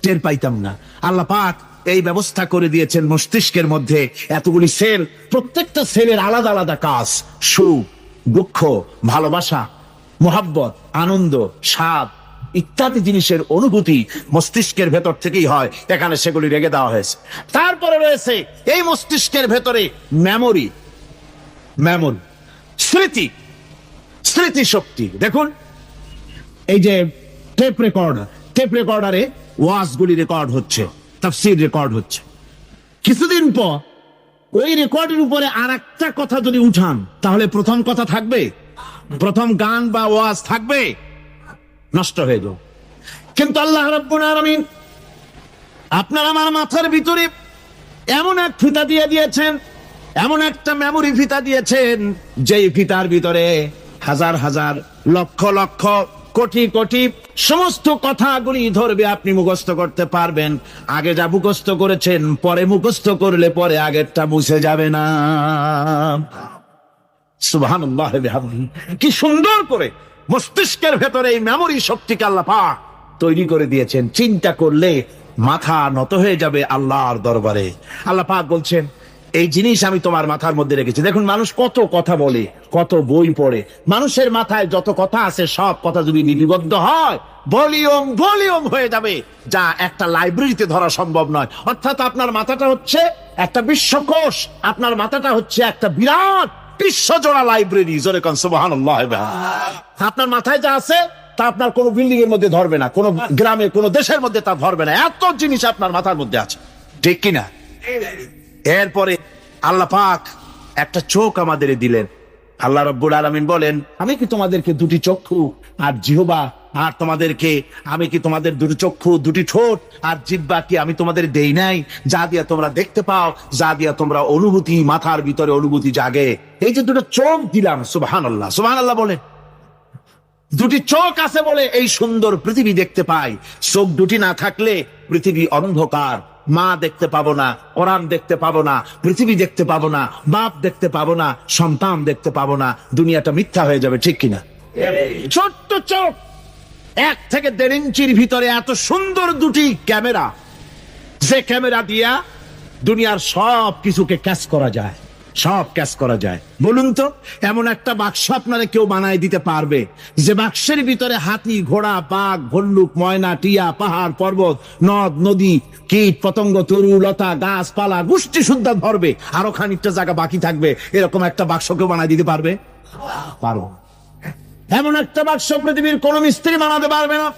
টের পাইতাম না। আল্লাহ পাক এই ব্যবস্থা করে দিয়েছেন মস্তিষ্কের মধ্যে এতগুলি সেল, প্রত্যেকটা সেলের আলাদা আলাদা কাজ। সুখ, দুঃখ, ভালোবাসা, মোহাব্বত, আনন্দ, স্বাদ ইত্যাদি জিনিসের অনুভূতি মস্তিষ্কের ভেতর থেকেই হয়, এখানে সেগুলি রেখে দেওয়া হয়েছে। তারপরে রয়েছে এই মস্তিষ্কের ভেতরে মেমোরি, স্মৃতি, স্মৃতি শক্তি। দেখুন এই যে টেপ রেকর্ডারে ওয়াজগুলি রেকর্ড হচ্ছে, তাফসীর রেকর্ড হচ্ছে। কিছুদিন পর ওই রেকর্ডের উপরে আর একটা কথা যদি উঠান, তাহলে প্রথম কথা থাকবে? প্রথম গান বা ওয়াজ থাকবে? নষ্ট হয়ে যাবে। কিন্তু আল্লাহ রাব্বুল আলামিন আপনার আমার মাথার ভিতরে এমন এক ফিতা দিয়ে দিয়েছেন, এমন একটা মেমোরি ফিতা দিয়েছেন, যেই ফিতার ভিতরে হাজার হাজার, লক্ষ লক্ষ, কোটি কোটি সমস্ত কথাগুলি ধরবে, আপনি মুখস্থ করতে পারবেন। আগে যা মুখস্থ করেছেন, পরে মুখস্থ করলে পরে আগেরটা মুছে যাবে না। সুবহানাল্লাহ বিহামদিহি। কি সুন্দর করে মস্তিষ্কের ভেতরে এই মেমোরি শক্তিকে আল্লাহ পাক তৈরি করে দিয়েছেন। চিন্তা করলে মাথা নত হয়ে যাবে আল্লাহর দরবারে। আল্লাহ পাক বলছেন, এই জিনিস আমি তোমার মাথার মধ্যে রেখেছি। দেখুন মানুষ কত কথা বলে, কত বই পড়ে, মানুষের মাথায় যত কথা আছে সব কথা যদি লিপিবদ্ধ হয় ভলিউম হয়ে যাবে, যা একটা লাইব্রেরিতে ধরা সম্ভব নয়। অর্থাৎ আপনার মাথাটা হচ্ছে একটা বিশ্বকোষ, আপনার মাথাটা হচ্ছে একটা বিরাট বিশ্বজোড়া লাইব্রেরি। জোরে কোন সুবহানাল্লাহ। আপনার মাথায় যা আছে তা আপনার কোন বিল্ডিং এর মধ্যে ধরবে না, কোন গ্রামে, কোন দেশের মধ্যে তা ধরবে না। এত জিনিস আপনার মাথার মধ্যে আছে, ঠিক কিনা? এরপরে আল্লাহ পাক একটা চোখ আমাদের দিলেন। আল্লাহ রাব্বুল আলামিন বলেন, আমি কি তোমাদেরকে দুটি চক্ষু আর জিহ্বা, আর তোমাদেরকে আমি কি তোমাদের দুটি চক্ষু, দুটি ঠোঁট আর জিহ্বা কি আমি তোমাদের দেই নাই, যা দিয়া তোমরা দেখতে পাও, যা দিয়া তোমরা অনুভূতি, মাথার ভিতরে অনুভূতি জাগে? এই যে দুটো চোখ দিলাম, সুবহানাল্লাহ, সুবহানাল্লাহ বলে। দুটি চোখ আছে বলে এই সুন্দর পৃথিবী দেখতে পাই। চোখ দুটি না থাকলে পৃথিবী অন্ধকার, মা দেখতে পাবো না, কোরআন দেখতে পাবো না, পৃথিবী দেখতে পাবো না, বাপ দেখতে পাবো না, সন্তান দেখতে পাবো না, দুনিয়াটা মিথ্যা হয়ে যাবে, ঠিক কিনা? ছোট্ট চোখ, 1 থেকে 1.5 ইঞ্চির ভিতরে এত সুন্দর দুটি ক্যামেরা, যে ক্যামেরা দিয়া দুনিয়ার সব কিছুকে ক্যাচ করা যায়, সব ক্যাচ করা যায়। বলুন তো, এমন একটা বাক্স আপনারা কেউ বানায় দিতে পারবে যে বাক্সের ভিতরে হাতি, ঘোড়া, বাঘ, ভল্লুক, ময়না, টিয়া, পাহাড়, পর্বত, নদ, নদী, কীট, পতঙ্গ, তরু, লতা, গাছপালা, গোষ্ঠী সুদ্ধা ধরবে, আরো খানিকটা জায়গা বাকি থাকবে, এরকম একটা বাক্স কেউ বানায় দিতে পারবে? পারবো। এমন একটা বাক্স পৃথিবীর কোন মিস্ত্রি বানাতে পারবে না।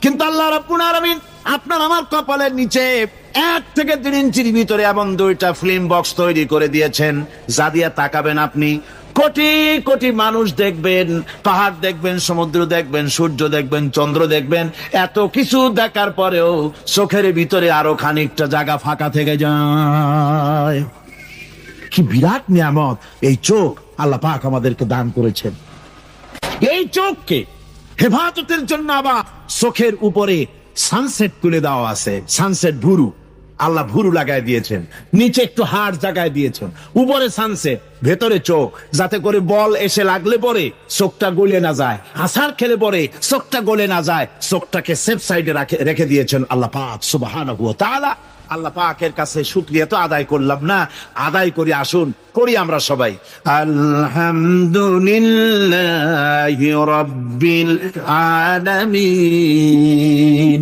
কিন্তু আল্লাহ রাব্বুল আলামিন আপনার আমার কপালের নিচে 1 থেকে 1.5 ইঞ্চির ভিতরে এমন 2টা ফিল্ম বক্স তৈরি করে দিয়েছেন, যা দিয়ে তাকাবেন আপনি কোটি কোটি মানুষ দেখবেন, পাহাড় দেখবেন, সমুদ্র দেখবেন, সূর্য দেখবেন, চন্দ্র দেখবেন। এত কিছু দেখার পরেও চোখের ভিতরে আরো খানিকটা জায়গা ফাঁকা থেকে যায়। কি বিরাট নিয়ামত এই চোখ আল্লাহ পাক আমাদেরকে দান করেছেন। এই চোখকে হেফাজতের জন্য আবার চোখের উপরে সানসেট তুলে দেওয়া আছে, সানসেট ভুরু, আল্লাহ ভুরু লাগায় দিয়েছেন, নিচে একটু হাড় জায়গায় দিয়েছেন, উপরে সানসেট, ভেতরে চোখ, যাতে করে বল এসে লাগলে পরে চোখটা গলে না যায়, আছাড় খেলে পরে চোখটা গলে না যায়, চোখটাকে সেফ সাইডে রেখে দিয়েছেন আল্লাহ পাক সুবহানাহু ওয়া তাআলা। আল্লাহ পাকের কাছে শুকরিয়া তো আদায় করলাম না, আদায় করি, আসুন করি আমরা সবাই। আলহামদুলিল্লাহি রাব্বিল আলামিন।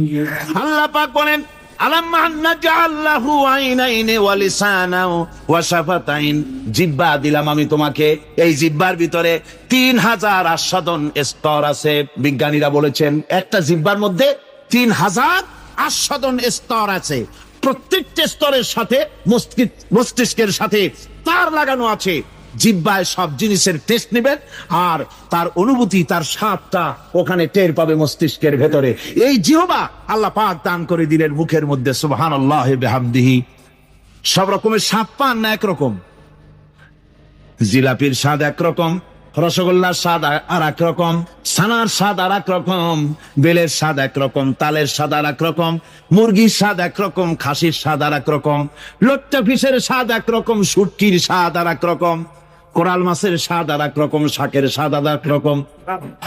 আল্লাহ পাক বলেন, আলাম নাজআল লাহু আইনাইনি ওয়া লিসানাও ওয়া শাফাতাইন। জিহ্বা দিলাম আমি তোমাকে, এই জিহ্বার ভিতরে 3000 আস্বাদন স্তর আছে। বিজ্ঞানীরা বলেছেন একটা জিহ্বার মধ্যে 3000 আস্বাদন স্তর আছে। প্রত্যেকটা স্তরের সাথে মস্তিষ্কের সাথে তার লাগানো আছে। জিহ্বায় সব জিনিসের টেস্ট নেবেন, আর তার অনুভূতি, তার স্বাদটা ওখানে টের পাবে মস্তিষ্কের ভেতরে। এই জিহ্বা আল্লাহ পাক দান করে দিলেন মুখের মধ্যে, সুবহানাল্লাহ বিহামদিহি। সব রকমের স্বাদ পান না একরকম? জিলাপির স্বাদ একরকম, রসগোল্লার স্বাদ আর এক রকম, ছানার স্বাদ আর এক রকম, বেলের স্বাদ একরকম, তালের স্বাদ আর এক রকম, মুরগির স্বাদ একরকম, খাসির স্বাদ আর এক রকম, লোট্টা ফিশের স্বাদ একরকম, শুটকির স্বাদ আর এক রকম, কোরাল মাছের স্বাদ আর এক রকম, শাকের স্বাদ আর এক রকম।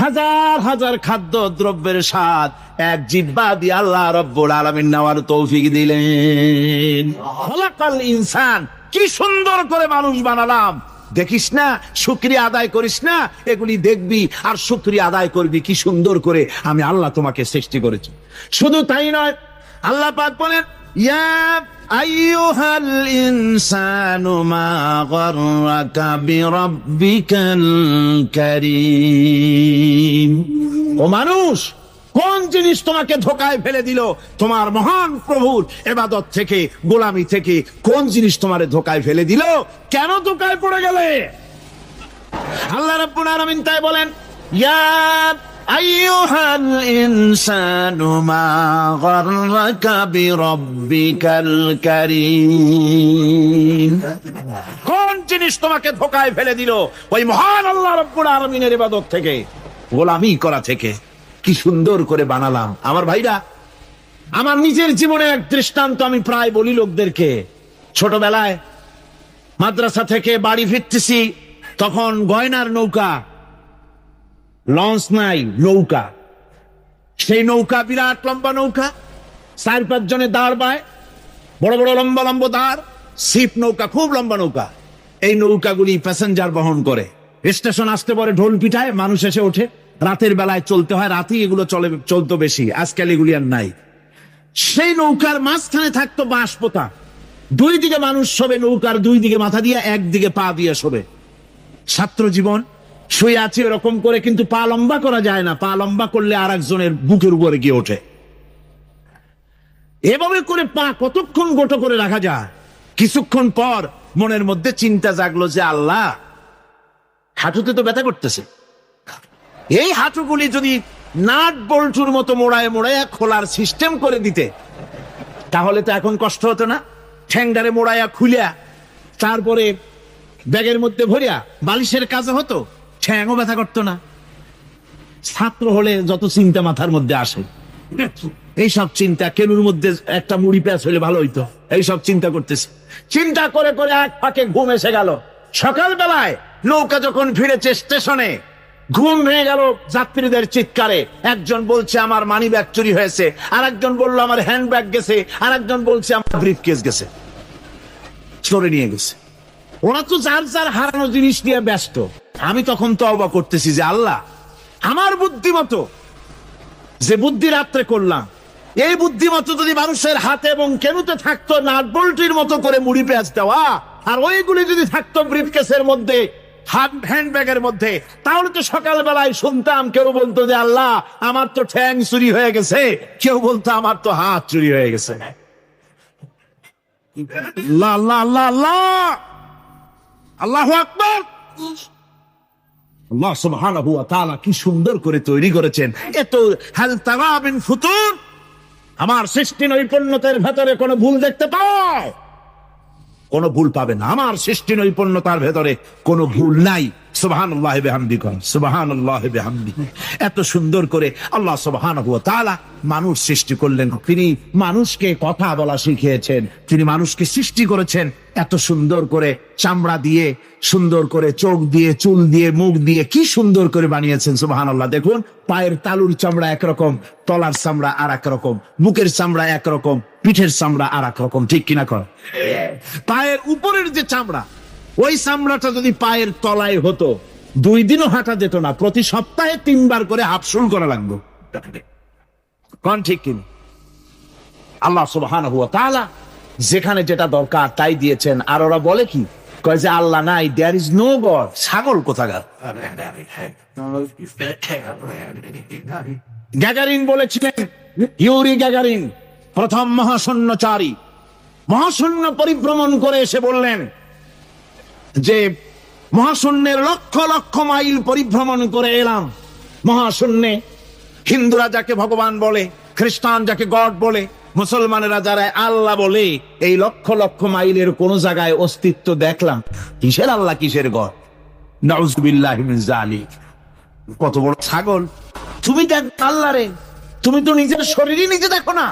হাজার হাজার খাদ্য দ্রব্যের স্বাদ এক জিহ্বা দিয়ে আল্লাহ রাব্বুল আলামিন নেওয়ার তৌফিক দিলেন। খলাকাল ইনসান, কি সুন্দর করে মানুষ বানালাম, দেখিস না, শুকরিয়া আদায় করিস না, এগুলি দেখবি আর শুকরিয়া আদায় করবি কি সুন্দর করে আমি আল্লাহ তোমাকে সৃষ্টি করেছি। শুধু তাই নয়, আল্লাহ পাক বলেন ইয়া আইয়ুহাল ইনসানু মা গাররাকা বিরাব্বিকাল কারীম। ও মানুষ, কোন জিনিস তোমাকে ধোকায় ফেলে দিল? তোমার মহান প্রভুর ইবাদত থেকে, গোলামি থেকে কোন জিনিস তোমারে ধোকায় ফেলে দিল? কেন ধোকায় পড়ে গেলে? আল্লাহ রাব্বুল আলামিন তাই বলেন ইয়া আইয়ুহাল ইনসানু মা গাররাকা বিরাব্বিকাল কারীম। কোন জিনিস তোমাকে ধোকায় ফেলে দিল? ওই মহান আল্লাহ রাব্বুল আলামিনের ইবাদত থেকে, গোলামি করা থেকে। কি সুন্দর করে বানালাম। আমার ভাইরা, আমার নিজের জীবনে এক দৃষ্টান্ত আমি প্রায় বলি লোকদেরকে। ছোটবেলায় মাদ্রাসা থেকে বাড়ি ফিরতেছি, তখন গয়নার নৌকা, লঞ্চ নাই, নৌকা। সেই নৌকা বিরাট লম্বা নৌকা, 4-5 জনে দাঁড় পায়, বড় বড় লম্বা লম্বা দাঁড়, শিপ নৌকা, খুব লম্বা নৌকা। এই নৌকাগুলি প্যাসেঞ্জার বহন করে। স্টেশন আসতে পরে ঢোল পিটায়, মানুষ এসে ওঠে। রাতের বেলায় চলতে হয়, রাতেই এগুলো চলতো বেশি, আজকাল এগুলি আর নাই। সেই নৌকার মাঝখানে থাকতো বাঁশ পোতা, 2 দিকে মানুষ শোবে, নৌকার 2 দিকে মাথা দিয়ে, 1 দিকে পা দিয়ে শোবে। ছাত্র জীবন, শুয়ে আছে এরকম করে, কিন্তু পা লম্বা করা যায় না, পা লম্বা করলে আর একজনের বুকের উপরে গিয়ে ওঠে। এভাবে করে পা কতক্ষণ গোটো করে রাখা যায়? কিছুক্ষণ পর মনের মধ্যে চিন্তা জাগলো যে আল্লাহ, হাঁটুতে তো ব্যথা করতেছে, এই হাঁটুগুলি যদি নাট বল্টুর মতো মোড়ায় মোড়ায় খোলার সিস্টেম করে দিতে, তাহলে তো এখন কষ্ট হতো না। ঠ্যাংডারে মোড়ায়া খুলিয়া তারপরে ব্যাগের মধ্যে ভরিয়া বালিশের কাজে হতো, ঠ্যাংও ব্যথা করতো না। ছাত্র হলে যত চিন্তা মাথার মধ্যে আসে, এইসব চিন্তা, কেনুর মধ্যে একটা মুড়ি প্যাঁচ হলে ভালো হইতো, এইসব চিন্তা করতেছে। চিন্তা করে করে এক ফাঁকে ঘুম এসে গেল। সকাল বেলায় নৌকা যখন ফিরেছে স্টেশনে, ঘুম ভেঙে গেল যাত্রীদের চিৎকারে। একজন বলছে আমার মানি ব্যাগ চুরি হয়েছে, আর একজন বললো আমার হ্যান্ড ব্যাগ গেছে, আর একজন বলছে আমার ব্রিফকেস গেছে, চোরে নিয়ে গেছে। ওরা তো যার যার হারানো জিনিস নিয়ে ব্যস্ত। আমি তখন তওবা করতেছি যে আল্লাহ, আমার বুদ্ধিমতো যে বুদ্ধি রাত্রে করলাম, এই বুদ্ধিমতো যদি মানুষের হাতে এবং কেনুতে থাকতো নাট বল্টির মতো করে মুড়ি পেঁয়াজ দেওয়া, আর ওইগুলি যদি থাকতো ব্রিফকেসের মধ্যে, হ্যান্ডব্যাগের মধ্যে, তাহলে তো সকালবেলায় শুনতাম কেউ বলতো যে আল্লাহ আমার তো ঠ্যাং চুরি হয়ে গেছে, কেউ বলতো আমার তো হাত চুরি হয়ে গেছে। আল্লাহ আল্লাহ আল্লাহ আল্লাহ, আল্লাহু আকবার। আল্লাহ সুবহানাহু ওয়া তাআলা কি সুন্দর করে তৈরি করেছেন। এত হাল তারা মিন ফুতুর, আমার সৃষ্টি নৈপুণ্যতার ভেতরে কোনো ভুল দেখতে পাও? কোনো ভুল পাবে না। আমার সৃষ্টি নৈপুণ্যতার ভেতরে কোনো ভুল নাই। সুবহানাল্লাহ বিহামদিহি, সুবহানাল্লাহ বিহামদিহি। এত সুন্দর করে আল্লাহ সুবহানাহু ওয়া তাআলা মানুষ সৃষ্টি করলেন। তিনি মানুষকে কথা বলা শিখিয়েছেন, তিনি মানুষকে সৃষ্টি করেছেন এত সুন্দর করে, চামড়া দিয়ে, সুন্দর করে চোখ দিয়ে, চুল দিয়ে, মুখ দিয়ে, কি সুন্দর করে বানিয়েছেন। সুবহানাল্লাহ। দেখুন, পায়ের তালুর চামড়া একরকম, তলার চামড়া আর এক রকম, বুকের চামড়া একরকম, পিঠের চামড়া আর এক রকম, ঠিক কিনা কর? পায়ের উপরের যে চামড়া, ওই চামড়াটা যদি পায়ের তলায় হতো, 2 দিনও হাঁটা যেত না। প্রতি সপ্তাহে 3 বার করে হাফসুল করা লাগবে। কোন ঠিক কিনা? আল্লাহ সুবহানাহু ওয়া তাআলা যেখানে যেটা দরকার তাই দিয়েছেন। আর ওরা বলে কি, কয় যে আল্লাহ নাই, দেয়ার ইজ নো গড। ছাগল কোথাকার। গ্যাগারিন বলেছিলেন, ইউরি গ্যাগারিন প্রথম মহাশূন্যচারী, মহাশূন্য পরিভ্রমণ করে এসে বললেন যে মহাশূন্যের লক্ষ লক্ষ মাইল পরিভ্রমণ করে এলাম। মহাশূন্যে হিন্দুরা যাকে ভগবান বলে, খ্রিস্টান যাকে গড বলে, মুসলমানেরা যারা আল্লাহ বলে, এই লক্ষ লক্ষ মাইলের কোন জায়গায় অস্তিত্ব দেখলাম? কিসের আল্লাহ, কিসের গড? নাউযুবিল্লাহি মিন যালিক। কত বড় ছাগল! তুমি দেখ আল্লাহ রে, তুমি তো নিজের শরীরই নিজে দেখো না।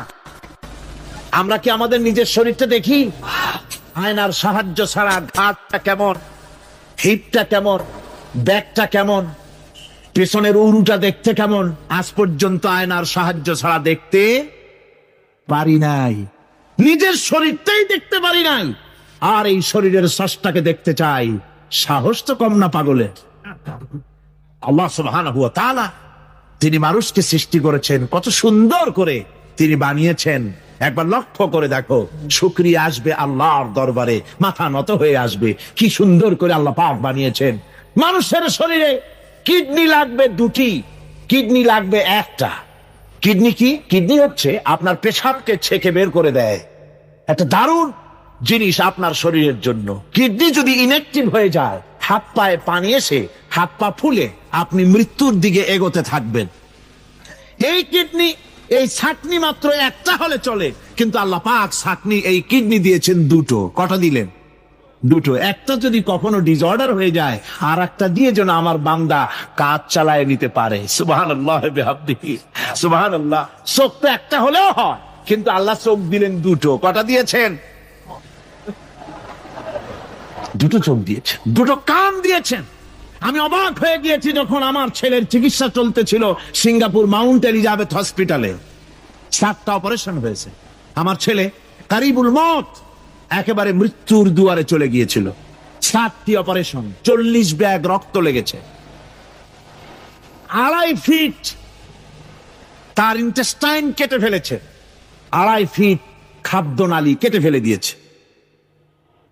আমরা কি আমাদের নিজের শরীরটা দেখি? আয়নার সাহায্য ছাড়া ঘাটটা কেমন, হিপটা কেমন, ব্যাকটা কেমন, পেছনের উরুটা দেখতে কেমন, আজ পর্যন্ত আয়নার সাহায্য ছাড়া দেখতে পারি নাই। নিজের শরীরটাই দেখতে পারি নাই, আর এই শরীরের স্রষ্টাকে দেখতে চাই। সাহস তো কম না পাগলের। আল্লাহ সুবহানাহু ওয়া তাআলা তিনি মানুষকে সৃষ্টি করেছেন, কত সুন্দর করে তিনি বানিয়েছেন। একবার লক্ষ্য করে দেখো, শুকরিয়া আসবে আল্লাহর দরবারে, মাথা নত হয়ে আসবে। কি সুন্দর করে আল্লাহ পাক বানিয়েছেন। মানুষের শরীরে কিডনি লাগবে দুটি, কিডনি লাগবে একটা। কিডনি কি? কিডনি হচ্ছে আপনার পেশাবকে ছেঁকে বের করে দেয়, একটা দারুণ জিনিস আপনার শরীরের জন্য। কিডনি যদি ইনঅ্যাক্টিভ হয়ে যায়, হাত পায়ে পানি এসে হাত পা ফুলে আপনি মৃত্যুর দিকে এগোতে থাকবেন। এই কিডনি, এই ছাকনি মাত্র একটা হলে চলে, কিন্তু আল্লাহ পাক ছাকনি এই কিডনি দিয়েছেন দুটো। কটা দিলেন? দুটো। একটা যদি কখনো ডিসঅর্ডার হয়ে যায়, আর একটা দিয়ে যেন আমার বান্দা কাজ চালায় নিতে পারে। সুবহানাল্লাহ বিহামদিহি, সুবহানাল্লাহ। চোখ তো একটা হলেও হয়, কিন্তু আল্লাহ চোখ দিলেন দুটো। কটা দিয়েছেন? দুটো চোখ দিয়েছেন, দুটো কান দিয়েছেন। আমি অবাক হয়ে গিয়েছি যখন আমার ছেলের চিকিৎসা চলতেছিল সিঙ্গাপুর মাউন্ট এলিজাবেথ হসপিটালে। 7টা অপারেশন হয়েছে। আমার ছেলে কারিবুল মত, একেবারে মৃত্যুর দুয়ারে চলে গিয়েছিল। 7টি অপারেশন, 40 ব্যাগ রক্ত লেগেছে। 2.5 ফিট তার ইন্টেস্টাইন কেটে ফেলেছে, 2.5 ফিট খাদ্যনালী কেটে ফেলে দিয়েছে।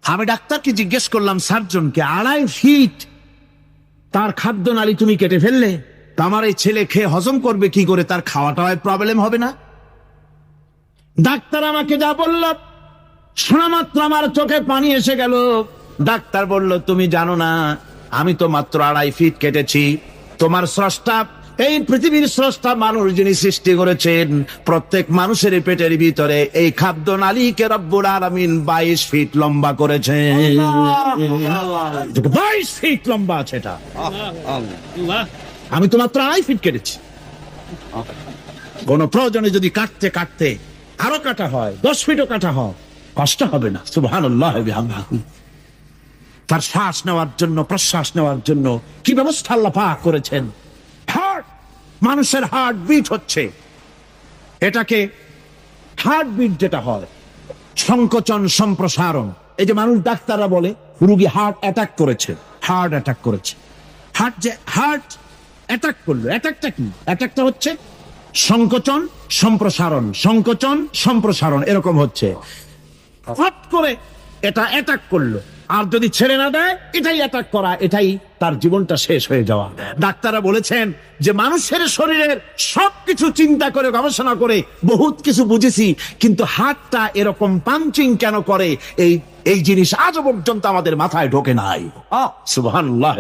আমি ডাক্তারকে জিজ্ঞেস করলাম, সার্জনকে, 2.5 ফিট তার খাদ্যনালী তুমি কেটে ফেললে, তা আমার এই ছেলে খেয়ে হজম করবে কি করে? তার খাওয়াটায় প্রবলেম হবে না? ডাক্তার আমাকে যা বলল, শোনা মাত্র আমার চোখে পানি এসে গেল। ডাক্তার বলল, তুমি জানো না, আমি তো মাত্র 2.5 ফিট কেটেছি। তোমার স্রষ্টা, এই পৃথিবীর স্রষ্টা মানুষ যিনি সৃষ্টি করেছেন, প্রত্যেক মানুষের পেটের ভিতরে এই খাদ্য নালীকে রব্বুল আলামিন 22 ফিট লম্বা করেছেন। 22 ফিট লম্বা আছে এটা। আমি তো মাত্র 2.5 ফিট কেটেছি। কোন প্রয়োজনে যদি কাটতে কাটতে আরো কাটা হয়, 10 ফিটও কাটা হয়, কষ্ট হবে না। সুবহানাল্লাহ বিহামদিহি। তার শ্বাস নেওয়ার জন্য, প্রশ্বাস নেওয়ার জন্য কি ব্যবস্থা আল্লাহ পাক করেছেন। হার্ট, মানুষের হার্ট বিট হচ্ছে, এটাকে হার্ট বিট যেটা হয়, সংকোচন সম্প্রসারণ। এই যে মানুষ, ডাক্তাররা বলে রোগী হার্ট অ্যাটাক করেছে, হার্ট অ্যাটাক করেছে। হার্ট অ্যাটাক করলো, অ্যাটাকটা কি? অ্যাটাকটা হচ্ছে সংকোচন সম্প্রসারণ, সংকোচন সম্প্রসারণ, এরকম হচ্ছে। হট করে এটা অ্যাটাক করলো, আর যদি ছেড়ে না দেয়, এটাই অ্যাটাক করা, এটাই তার জীবনটা শেষ হয়ে যাওয়া। ডাক্তাররা বলেছেন যে মানুষের শরীরের সবকিছু চিন্তা করে, গবেষণা করে বহুত কিছু বুঝেছি, কিন্তু হার্টটা এরকম পাঞ্চিং কেন করে, এই জিনিস আজও পর্যন্ত আমাদের মাথায় ঢোকে নাই। সুবহানাল্লাহ।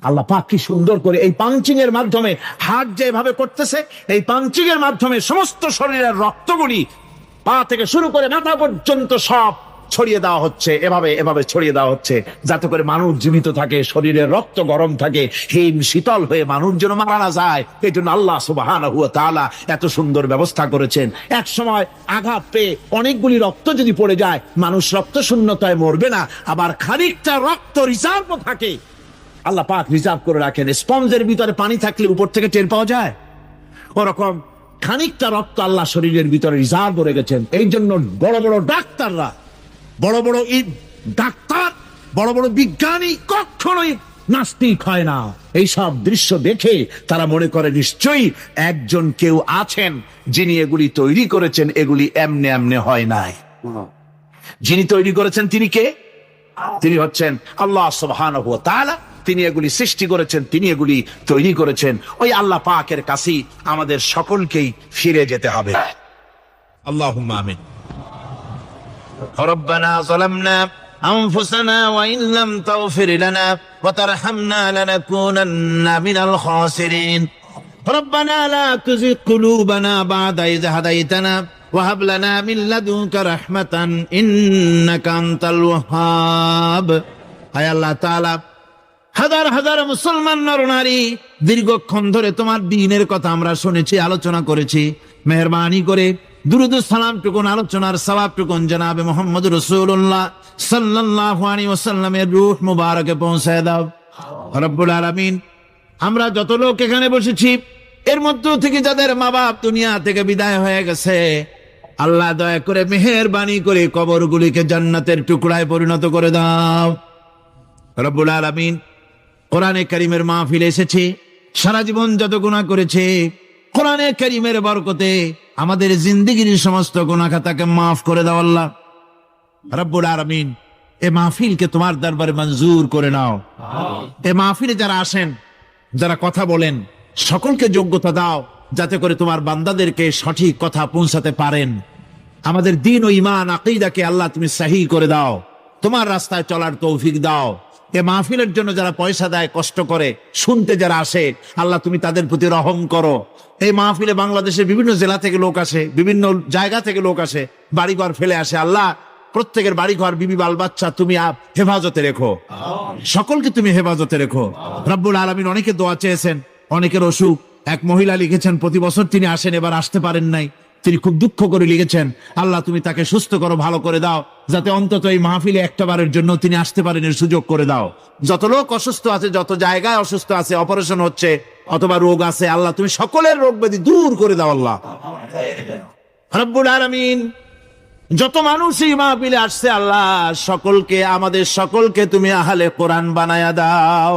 আল্লাহ পাক কি সুন্দর করে এই পাঞ্চিং এর মাধ্যমে, হার্ট যেভাবে করতেছে, এই পাঞ্চিং এর মাধ্যমে সমস্ত শরীরের রক্তগুলি পা থেকে শুরু করে মাথা পর্যন্ত সব ছড়িয়ে দেওয়া হচ্ছে, এভাবে এভাবে ছড়িয়ে দেওয়া হচ্ছে, যাতে করে মানুষ জীবিত থাকে, শরীরের রক্ত গরম থাকে, হিম শীতল হয়ে মানুষ যেন মারা না যায়। এই জন্য আল্লাহ সুবহানাহু ওয়া তাআলা এত সুন্দর ব্যবস্থা করেছেন। এক সময় আঘাত পেয়ে অনেকগুলি রক্ত যদি পড়ে যায়, মানুষ রক্ত শূন্যতায় মরবে না, আবার খানিকটা রক্ত রিজার্ভ থাকে। আল্লাহ পাক রিজার্ভ করে রাখেন। স্পঞ্জের ভিতরে পানি থাকলে উপর থেকে টের পাওয়া যায়, ওরকম খানিকটা রক্ত আল্লাহ শরীরের ভিতরে রিজার্ভ করে গেছেন। এই জন্য বড় বড় ডাক্তাররা, বড় বড় ডাক্তার, বড় বড় বিজ্ঞানী কখনোই নাস্তিক হয় না। এইসব দৃশ্য দেখে তারা মনে করে নিশ্চয়ই একজন কেউ আছেন যিনি এগুলি তৈরি করেছেন, এগুলি এমনে এমনে হয় নাই। যিনি তৈরি করেছেন তিনি কে? তিনি হচ্ছেন আল্লাহ সুবহানাহু ওয়া তাআলা। তিনি এগুলি সৃষ্টি করেছেন, তিনি এগুলি তৈরি করেছেন। ওই আল্লাহ পাকের কাছেই আমাদের সকলকেই ফিরে যেতে হবে। আল্লাহুম্মা আমিন। ربنا ظلمنا أنفسنا وإن لم تغفر لنا وترحمنا لنكونن من الخاسرين ربنا لا تزغ قلوبنا بعد إذ هديتنا وهب لنا من لدنك رحمة إنك أنت الوهاب হায় আল্লাহ তাআলা, হাজার হাজার মুসলমান নরনারী দীর্ঘক্ষণ ধরে তোমার দ্বীনের কথা আমরা শুনেছি, আলোচনা করেছি। মেহেরবানি করে দুরুদ সালাম টুকুন, আলোচনার সওয়াব টুকুন জনাবে মুহাম্মদ রাসূলুল্লাহ সাল্লাল্লাহু আলাইহি ওয়াসাল্লামের রূহ মুবারকে পৌঁছায় দাও রব্বুল আলামিন। আমরা যত লোক এখানে বসেছি, এর মধ্য থেকে যাদের মা বাপ দুনিয়া থেকে বিদায় হয়ে গেছে, আল্লাহ দয়া করে মেহেরবানি করে কবরগুলিকে জান্নাতের টুকরায় পরিণত করে দাও। রব্বুল আলামিন কোরআনে কারীমের মাহফিলে এসেছে, সারা জীবন যত গুনাহ করেছে কোরআনে কারীমের বরকতে আমাদের জিন্দেগীর সমস্ত গুনাহ খাতাকে মাফ করে দাও আল্লাহ। রব্বুল আলামিন এ মাহফিলকে তোমার দরবারে মঞ্জুর করে নাও। এ মাহফিলে যারা আসেন, যারা কথা বলেন, সকলকে যোগ্যতা দাও যাতে করে তোমার বান্দাদেরকে সঠিক কথা পৌঁছাতে পারেন। আমাদের দ্বীন ও ঈমান আকীদাকে আল্লাহ তুমি সহি করে দাও, তোমার রাস্তায় চলার তৌফিক দাও। এ মাহফিলের জন্য যারা পয়সা দেয়, কষ্ট করে শুনতে যারা আসে, আল্লাহ তুমি তাদের প্রতি রহম করো। এই মাহফিলে বাংলাদেশের বিভিন্ন জেলা থেকে লোক আসে, বিভিন্ন জায়গা থেকে লোক আসে, বাড়িঘর ফেলে আসে। আল্লাহ প্রত্যেকের বাড়িঘর, বিবি, বাল বাচ্চা তুমি হেফাজতে রেখো, সকলকে তুমি হেফাজতে রেখো। রব্বুল আলামিন অনেকে দোয়া চেয়েছেন, অনেকের অসুখ। এক মহিলা লিখেছেন প্রতি বছর তিনি আসেন, এবার আসতে পারেন নাই, তিনি খুব দুঃখ করে লিখেছেন, আল্লাহ তুমি তাকে সুস্থ করো, ভালো করে দাও, যাতে অন্তত এই মাহফিলে একটাবারের জন্য তিনি আসতে পারেন এর সুযোগ করে দাও। যত লোক অসুস্থ আছে, যত জায়গায় অসুস্থ আছে, অপারেশন হচ্ছে অথবা রোগ আছে, আল্লাহ তুমি সকলের রোগ ব্যাধি দূর করে দাও আল্লাহ। রব্বুল আলামিন যত মানুষ এই মাহফিলে আসছে আল্লাহ সকলকে, আমাদের সকলকে তুমি আহলে কোরআন বানায়া দাও।